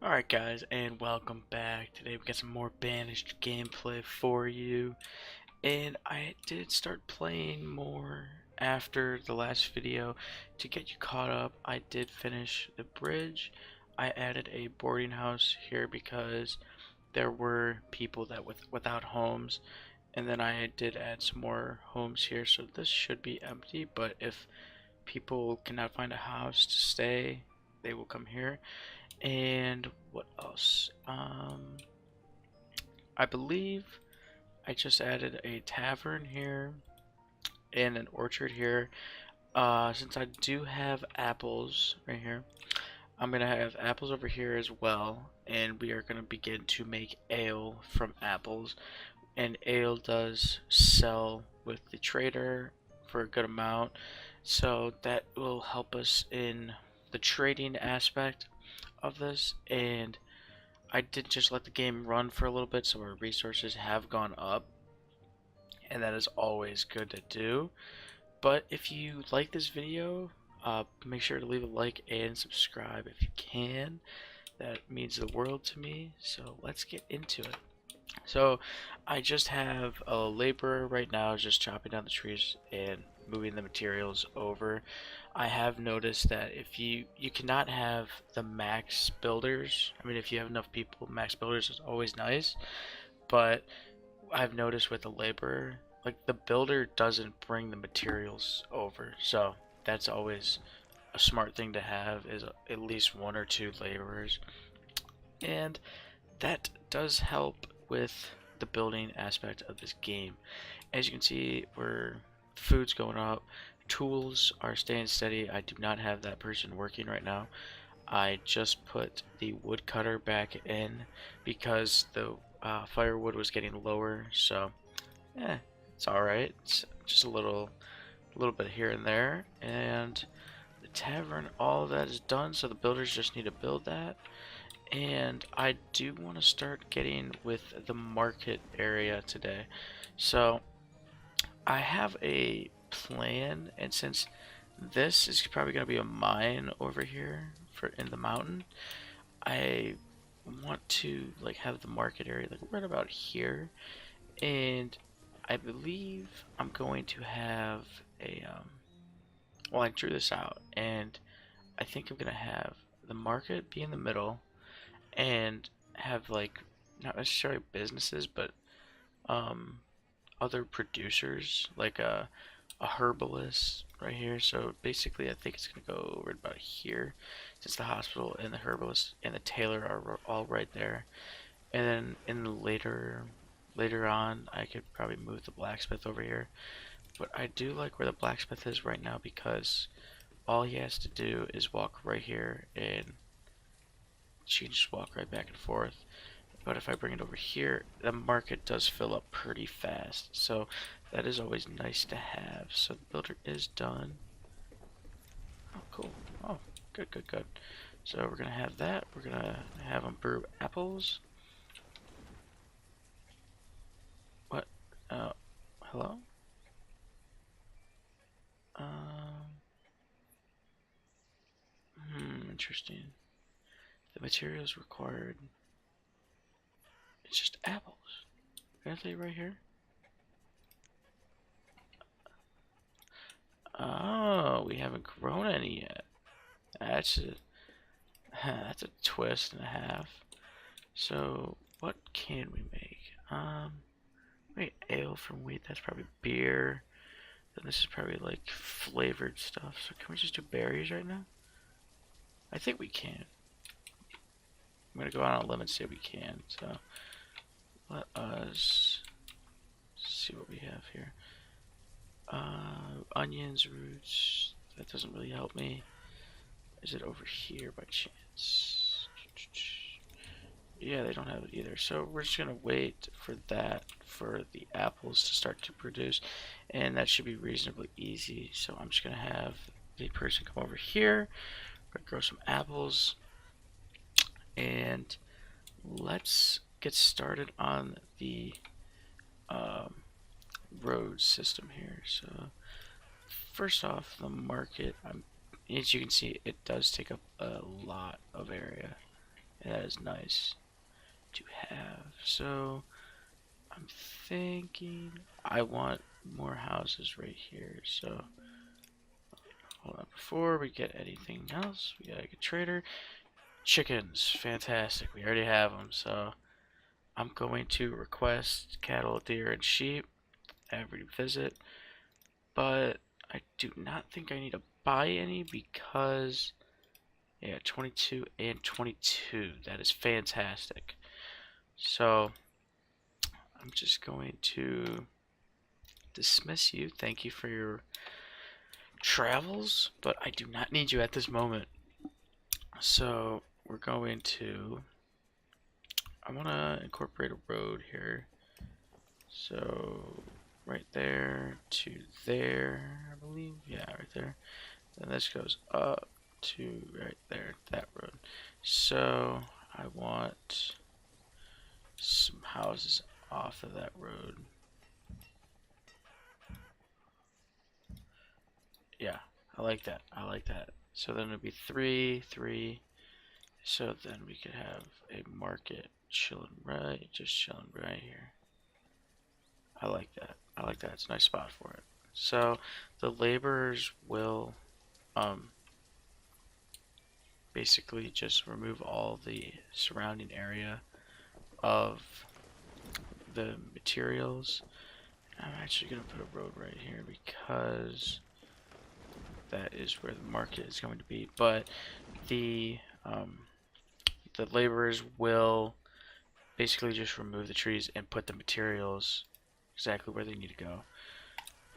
Alright guys, and welcome back. Today we got some more Banished gameplay for you. And I did start playing more after the last video to get you caught up. I did finish the bridge. I added a boarding house here because there were people that without homes. And then I did add some more homes here, so this should be empty. But if people cannot find a house to stay, they will come here. And what else? I believe I just added a tavern here and an orchard here. Since I do have apples right here, I'm gonna have apples over here as well, and we are gonna begin to make ale from apples. And ale does sell with the trader for a good amount, so that will help us in the trading aspect of this. And I did just let the game run for a little bit, so our resources have gone up, and that is always good to do. But if you like this video, make sure to leave a like and subscribe if you can. That means the world to me. So let's get into it. So I just have a laborer right now just chopping down the trees and moving the materials over. I have noticed that if you cannot have the max builders. I mean, if you have enough people, max builders is always nice, but I've noticed with the laborer, like the builder doesn't bring the materials over. So that's always a smart thing to have, is at least one or two laborers. And that does help with the building aspect of this game. As you can see, food's going up, tools are staying steady. I do not have that person working right now. I just put the woodcutter back in because the firewood was getting lower, so it's alright. It's just a little bit here and there. And the tavern, all of that is done, so the builders just need to build that. And I do want to start getting with the market area today. So I have a plan, and since this is probably going to be a mine over here in the mountain, I want to like have the market area like right about here. And I believe I'm going to have a well, I drew this out, and I think I'm going to have the market be in the middle and have like not necessarily businesses, but um other producers, like a herbalist right here. So basically I think it's gonna go right about here, since the hospital and the herbalist and the tailor are all right there. And then in the later on I could probably move the blacksmith over here, but I do like where the blacksmith is right now because all he has to do is walk right here, and she can just walk right back and forth. But if I bring it over here, the market does fill up pretty fast, so that is always nice to have. So the builder is done. Oh, cool. Oh, good, good, good. So we're gonna have that. We're gonna have them brew apples. What? Hello? Interesting. The materials required. It's just apples. Aren't they right here? Oh, we haven't grown any yet. That's a that's a twist and a half. So what can we make? Wait, ale from wheat. That's probably beer. Then this is probably like flavored stuff. So can we just do berries right now? I think we can. I'm gonna go on a limb and say we can. So let us see what we have here. Onions, roots. That doesn't really help me. Is it over here by chance? Yeah, they don't have it either. So we're just gonna wait for that, for the apples to start to produce, and that should be reasonably easy. So I'm just gonna have the person come over here. We're gonna grow some apples, and let's get started on the road system here. So first off, the market. As you can see, it does take up a lot of area. And that is nice to have. So I'm thinking I want more houses right here. So hold on, before we get anything else, we gotta get trader. Chickens, fantastic. We already have them, so I'm going to request cattle, deer, and sheep every visit. But I do not think I need to buy any because, yeah, 22 and 22. That is fantastic. So I'm just going to dismiss you. Thank you for your travels, but I do not need you at this moment. So we're going to, I want to incorporate a road here. So right there to there, I believe. Yeah, right there. Then this goes up to right there, that road. So I want some houses off of that road. Yeah, I like that. I like that. So then it'd be 3, 3. So then we could have a market just chilling right here. I like that. I like that. It's a nice spot for it. So the laborers will basically just remove all the surrounding area of the materials. I'm actually gonna put a road right here because that is where the market is going to be. But the the laborers will basically just remove the trees and put the materials exactly where they need to go.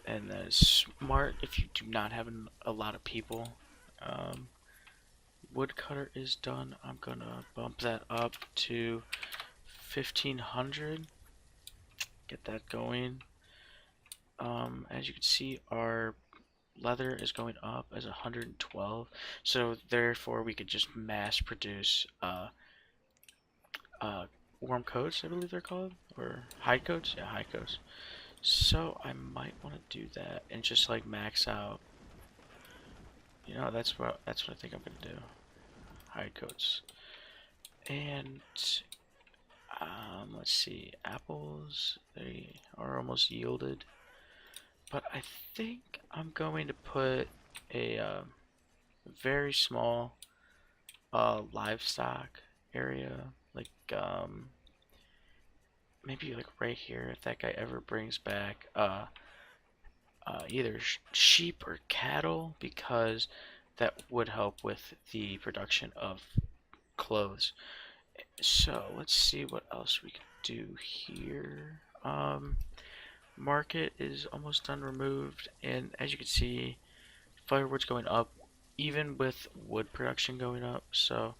And that is smart if you do not have a lot of people. Woodcutter is done. I'm gonna bump that up to 1500. Get that going. As you can see, our leather is going up as 112. So therefore, we could just mass produce warm coats, I believe they're called, or hide coats. Yeah, hide coats. So I might want to do that and just like max out. You know, that's what I think I'm gonna do. Hide coats. And let's see, apples, they are almost yielded. But I think I'm going to put a very small livestock area, like maybe like right here, if that guy ever brings back either sheep or cattle, because that would help with the production of clothes. So let's see what else we can do here. Market is almost done removed, and as you can see, firewood's going up, even with wood production going up. So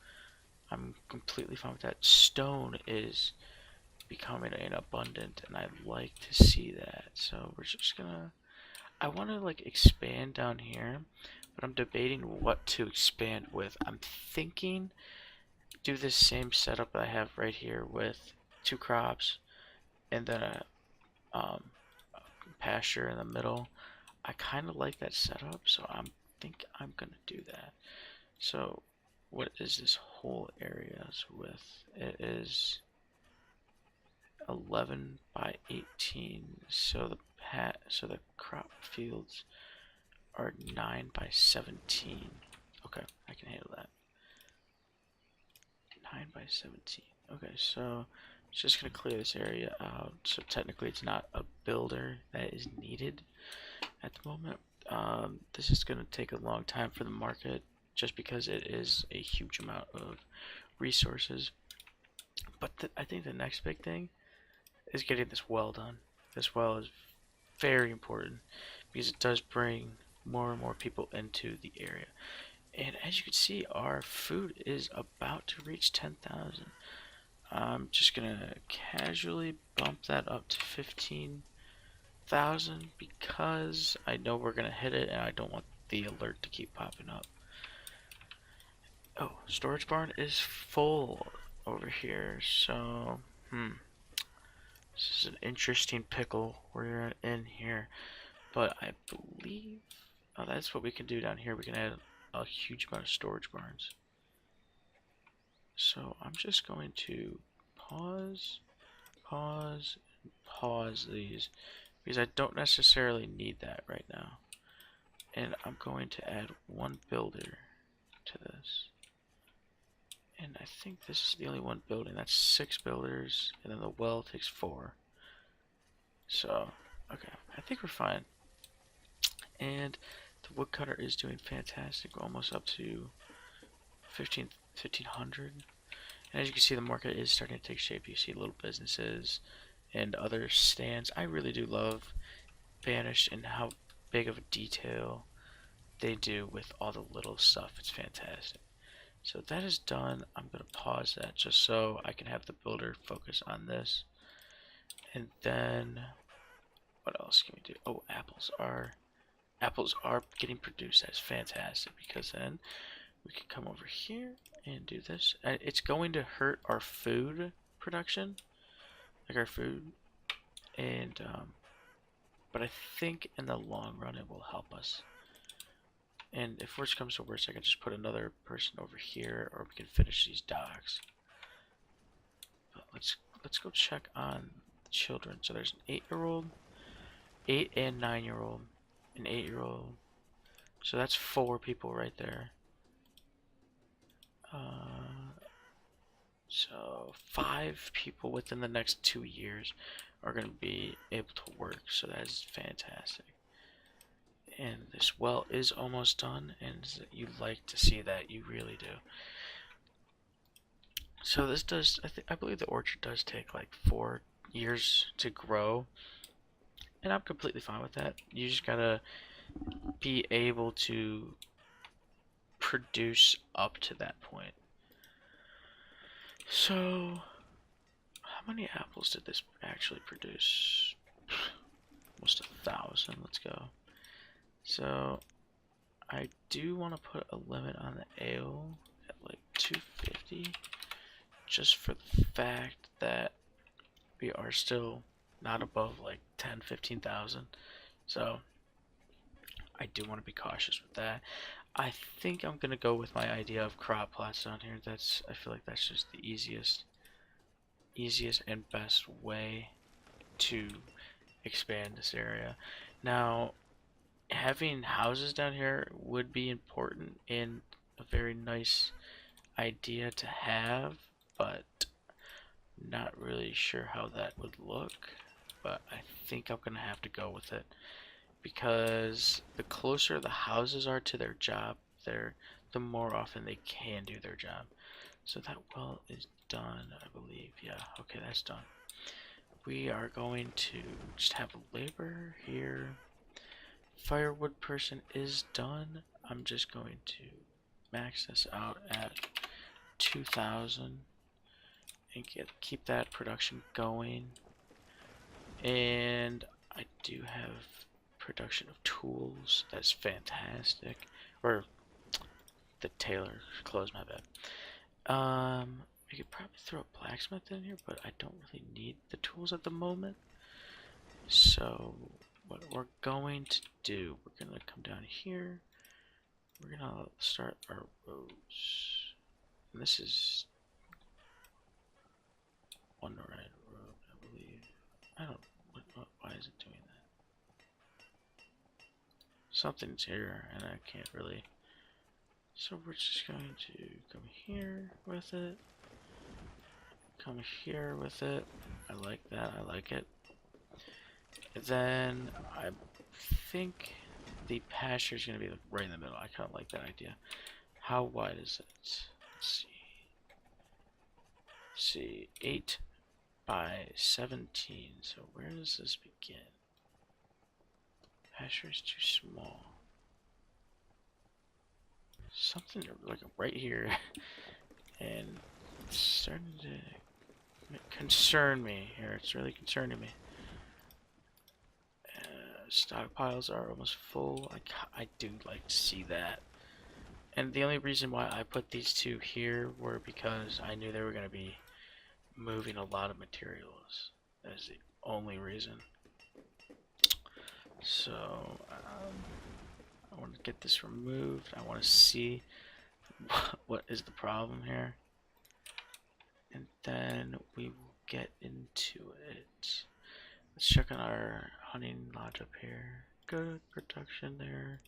I'm completely fine with that. Stone is becoming an abundant, and I'd like to see that. So we're just gonna. I want to like expand down here, but I'm debating what to expand with. I'm thinking do this same setup that I have right here with 2 crops and then a pasture in the middle. I kind of like that setup, so I think I'm gonna do that. So what is this whole area's width? It is 11 by 18. So the crop fields are 9 by 17. Okay, I can handle that. 9 by 17. Okay, so it's just gonna clear this area out. So technically, it's not a builder that is needed at the moment. This is gonna take a long time for the market, just because it is a huge amount of resources. But I think the next big thing is getting this well done. This well is very important because it does bring more and more people into the area. And as you can see, our food is about to reach 10,000. I'm just gonna casually bump that up to 15,000 because I know we're gonna hit it and I don't want the alert to keep popping up. Oh, storage barn is full over here, so this is an interesting pickle we're in here. But I believe that's what we can do down here. We can add a huge amount of storage barns. So I'm just going to pause, pause, pause these because I don't necessarily need that right now. And I'm going to add one builder to this. And I think this is the only one building. That's 6 builders, and then the well takes 4. So, okay, I think we're fine. And the woodcutter is doing fantastic. We're almost up to 1500. And as you can see, the market is starting to take shape. You see little businesses and other stands. I really do love Banished and how big of a detail they do with all the little stuff. It's fantastic. So that is done. I'm going to pause that just so I can have the builder focus on this. And then, what else can we do? Oh, apples are getting produced. That's fantastic because then we can come over here and do this. It's going to hurt our food production, like our food, and but I think in the long run it will help us. And if worse comes to worse, I can just put another person over here, or we can finish these docks. But let's go check on the children. So there's an 8-year-old, 8 and 9-year-old, an 8-year-old. So that's 4 people right there. So 5 people within the next 2 years are going to be able to work. So that is fantastic. And this well is almost done, and you like to see that, you really do. So this does, I believe the orchard does take like 4 years to grow, and I'm completely fine with that. You just gotta be able to produce up to that point. So, how many apples did this actually produce? Almost 1,000. Let's go. So, I do want to put a limit on the ale at like 250, just for the fact that we are still not above like 10, 15,000. So, I do want to be cautious with that. I think I'm gonna go with my idea of crop plots down here. I feel like that's just the easiest and best way to expand this area. Now, having houses down here would be important and a very nice idea to have, but not really sure how that would look. But I think I'm gonna have to go with it because the closer the houses are to their job, the more often they can do their job. So that well is done, I believe. Yeah, okay, that's done. We are going to just have a labor here. Firewood person is done. I'm just going to max this out at 2,000 and keep that production going. And I do have production of tools. That's fantastic. Or the tailor clothes, my bad. We could probably throw a blacksmith in here, but I don't really need the tools at the moment. So what we're going to do, we're gonna come down here. We're gonna start our roads. And this is one right road, I believe. I don't. Why is it doing that? Something's here, and I can't really. So we're just going to come here with it. Come here with it. I like that. I like it. Then I think the pasture is going to be right in the middle. I kind of like that idea. How wide is it? Let's see. 8 by 17. So where does this begin? Pasture is too small. Something like right here, and it's starting to concern me here. It's really concerning me. Stockpiles are almost full. I do like to see that. And the only reason why I put these two here were because I knew they were going to be moving a lot of materials. That is the only reason. So, I want to get this removed. I want to see what is the problem here. then we will get into it. Let's check on our hunting lodge up here. Good production there.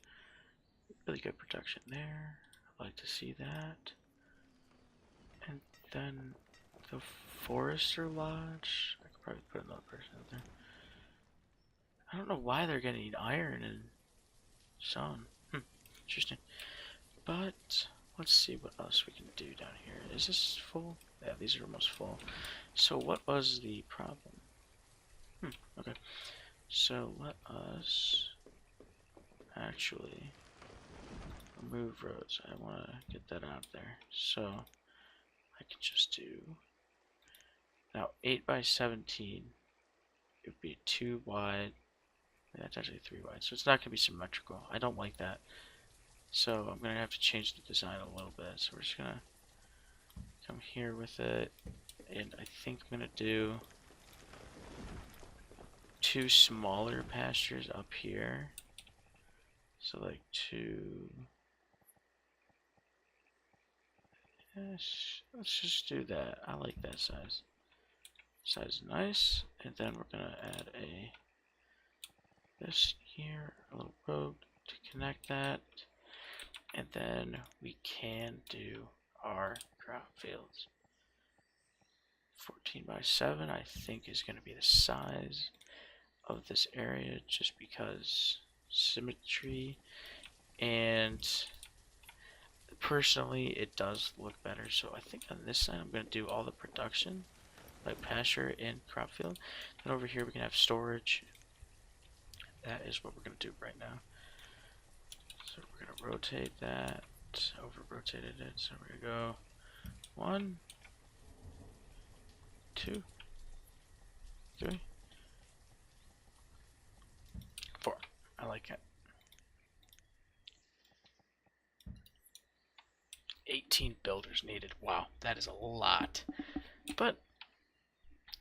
Really good production there. I'd like to see that. And then the forester lodge. I could probably put another person out there. I don't know why they're getting iron and stone. Interesting. But let's see what else we can do down here. Is this full? Yeah, these are almost full. So what was the problem? Okay. So let us actually remove roads. I want to get that out there. So I can just do now 8 by 17. It would be 2 wide. That's actually 3 wide. So it's not going to be symmetrical. I don't like that. So I'm going to have to change the design a little bit. So we're just going to come here with it. And I think I'm going to do 2 smaller pastures up here. So like 2. Yes, let's just do that. I like that size. Size is nice. And then we're going to add this here, a little road to connect that. And then we can do our crop fields. 14 by 7 I think is going to be the size of this area, just because symmetry, and personally it does look better. So I think on this side I'm going to do all the production, like pasture and crop field. Then over here we can have storage. That is what we're going to do right now. So we're going to rotate that. Over rotated it. So we're going to go 1, 2, 3, 4. I like it. 18 builders needed. Wow, that is a lot. But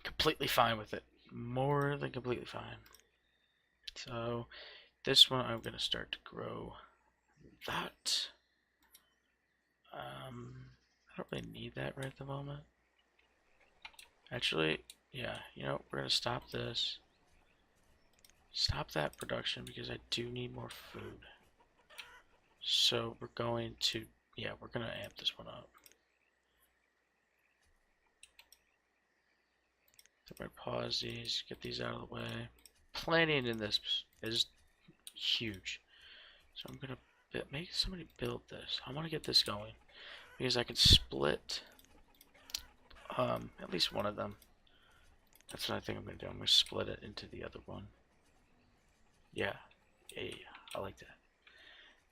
completely fine with it. More than completely fine. So this one I'm going to start to grow that. I don't really need that right at the moment. Actually, yeah, you know, we're going to stop this. Stop that production because I do need more food. So we're going to, yeah, we're going to amp this one up. So we're going to pause these, get these out of the way. Planning in this is huge. So I'm going to make somebody build this. I want to get this going because I can split at least one of them. That's what I think I'm going to do. I'm going to split it into the other one. Yeah, I like that.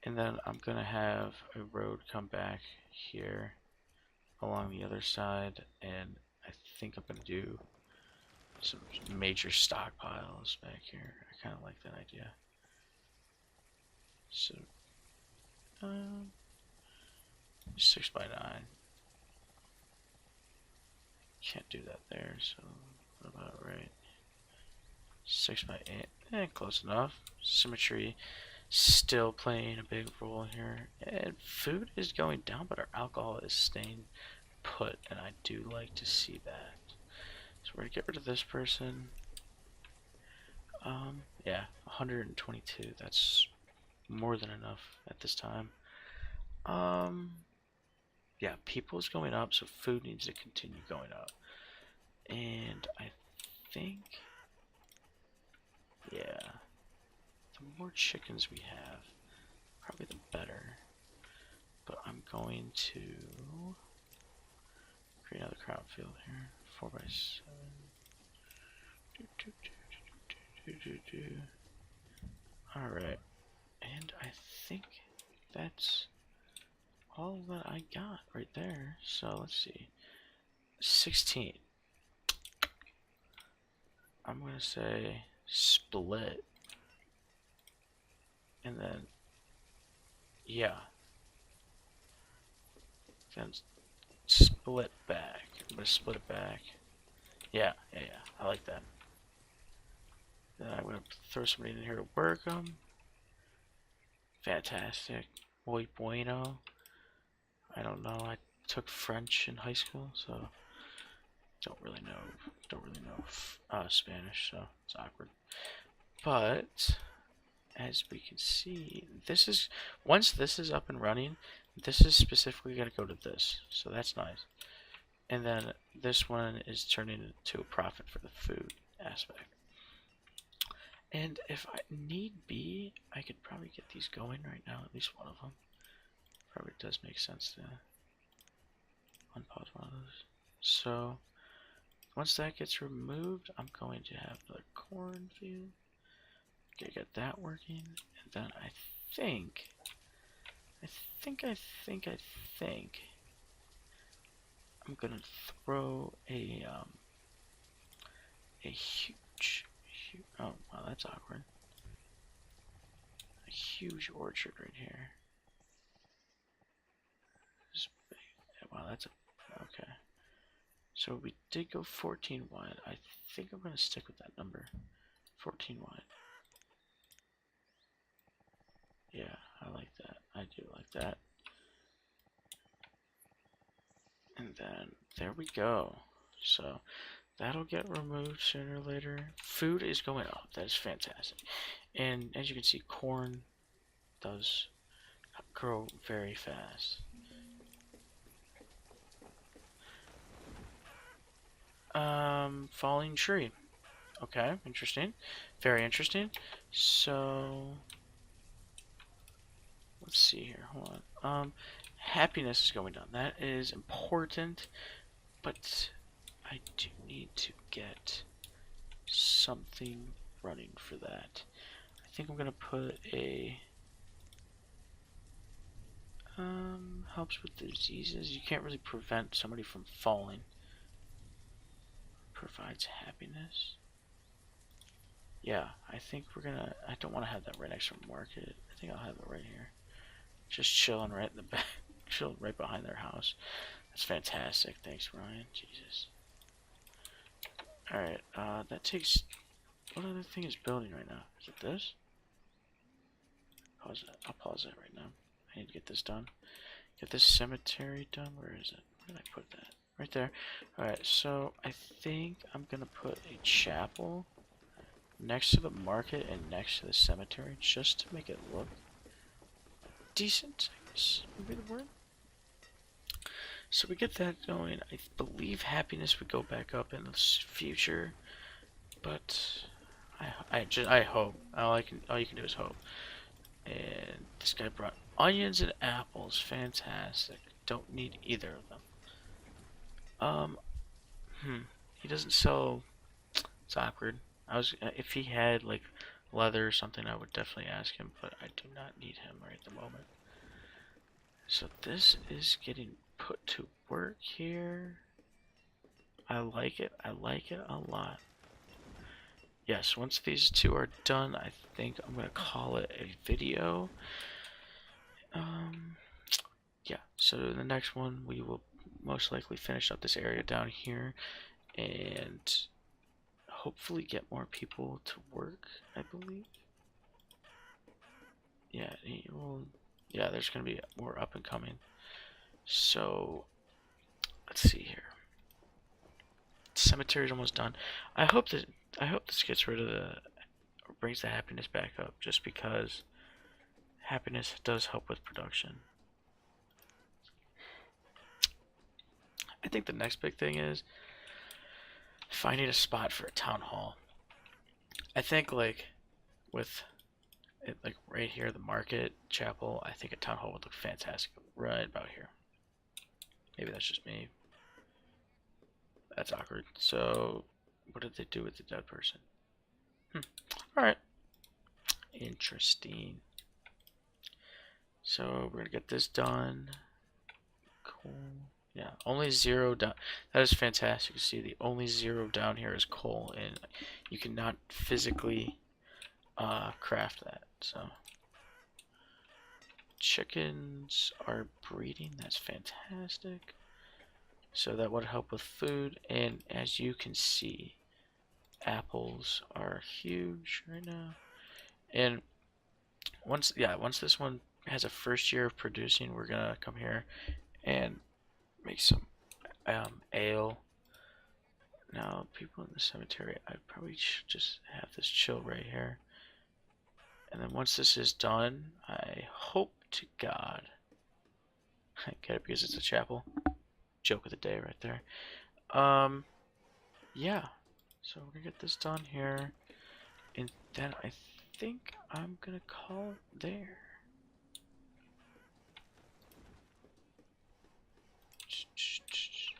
And then I'm going to have a road come back here along the other side, and I think I'm going to do some major stockpiles back here. I kind of like that idea. So, 6 by 9. Can't do that there, so what about right? 6 by 8. Close enough. Symmetry still playing a big role here. And food is going down, but our alcohol is staying put, and I do like to see that. So we're gonna get rid of this person. Yeah, 122. That's more than enough at this time. Yeah, people's going up, so food needs to continue going up. And I think, yeah, the more chickens we have, probably the better. But I'm going to create another crop field here. 4 by 7. Alright. And I think that's all that I got right there. So let's see. 16. I'm going to say split. And then, yeah. Then split back. I'm going to split it back. Yeah. I like that. Then I'm going to throw somebody in here to work them. Fantastic. Muy bueno. I don't know. I took French in high school, so don't really know Spanish, so it's awkward. But as we can see, this is once this is up and running, this is specifically going to go to this, so that's nice. And then this one is turning into a profit for the food aspect. And if I need be, I could probably get these going right now, at least one of them. Probably does make sense to unpause one of those. So once that gets removed, I'm going to have the cornfield. Okay, get that working, and then I think I'm gonna throw a huge, oh wow, that's awkward. A huge orchard right here. Wow, that's okay. So we did go 14 wide. I think I'm gonna stick with that number, 14 wide. Yeah, I like that. I do like that. And then there we go. So that'll get removed sooner or later. Food is going up. That is fantastic. And as you can see, corn does grow very fast. Falling tree. Okay, interesting. Very interesting. So let's see here. Hold on. Happiness is going down. That is important, but I do need to get something running for that. I think I'm gonna put a helps with diseases. You can't really prevent somebody from falling. Provides happiness. Yeah, I think we're gonna. I don't want to have that right next to market. I think I'll have it right here. Just chilling right in the back, chilling right behind their house. That's fantastic. Thanks, Ryan. Jesus. All right. That takes. What other thing is building right now? Is it this? Pause that. I'll pause that right now. I need to get this done. Get this cemetery done. Where is it? Where did I put that? Right there. Alright, so I think I'm gonna put a chapel next to the market and next to the cemetery just to make it look decent, I guess would be the word. So we get that going. I believe happiness would go back up in the future, but I hope. All you can do is hope. And this guy brought onions and apples. Fantastic. Don't need either of them. He doesn't sell. It's awkward. If he had like leather or something, I would definitely ask him, but I do not need him right at the moment. So this is getting put to work here. I like it. I like it a lot. Yes, once these two are done, I think I'm gonna call it a video. Yeah. So the next one, we will most likely finish up this area down here, and hopefully get more people to work, I believe. Yeah, yeah, there's gonna be more up and coming. So let's see here. Cemetery's almost done. I hope this gets rid of or brings the happiness back up, just because happiness does help with production. I think the next big thing is finding a spot for a town hall. I think like with it, like right here, the market chapel, I think a town hall would look fantastic right about here. Maybe that's just me. That's awkward. So what did they do with the dead person? Alright. Interesting. So we're gonna get this done. Cool. Yeah, only 0 down. That is fantastic to see. The only 0 down here is coal, and you cannot physically craft that. So chickens are breeding. That's fantastic. So that would help with food, and as you can see, apples are huge right now. And once this one has a first year of producing, we're gonna come here and make some ale Now, people in the cemetery, I probably should just have this chill right here. And then once this is done, I hope to God. I get it because it's a chapel. Joke of the day right there. Yeah. So we're gonna get this done here. And then I think I'm gonna call it there.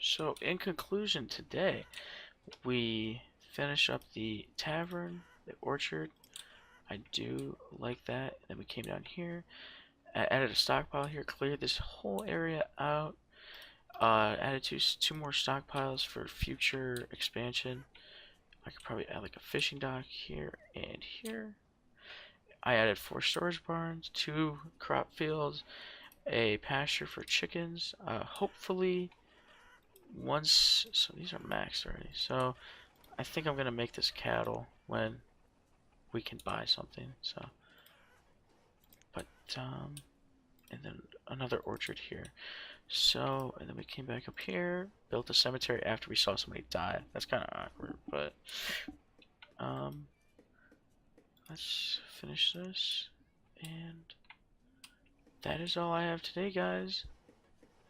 So in conclusion today, we finish up the tavern, the orchard. I do like that. And then we came down here, added a stockpile here, cleared this whole area out. Added two more stockpiles for future expansion. I could probably add like a fishing dock here and here. I added 4 storage barns, 2 crop fields, a pasture for chickens. Hopefully, so these are maxed already. So I think I'm gonna make this cattle when we can buy something. So, but and then another orchard here. So, and then we came back up here, built a cemetery after we saw somebody die. That's kind of awkward, but let's finish this, and that is all I have today, guys.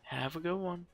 Have a good one.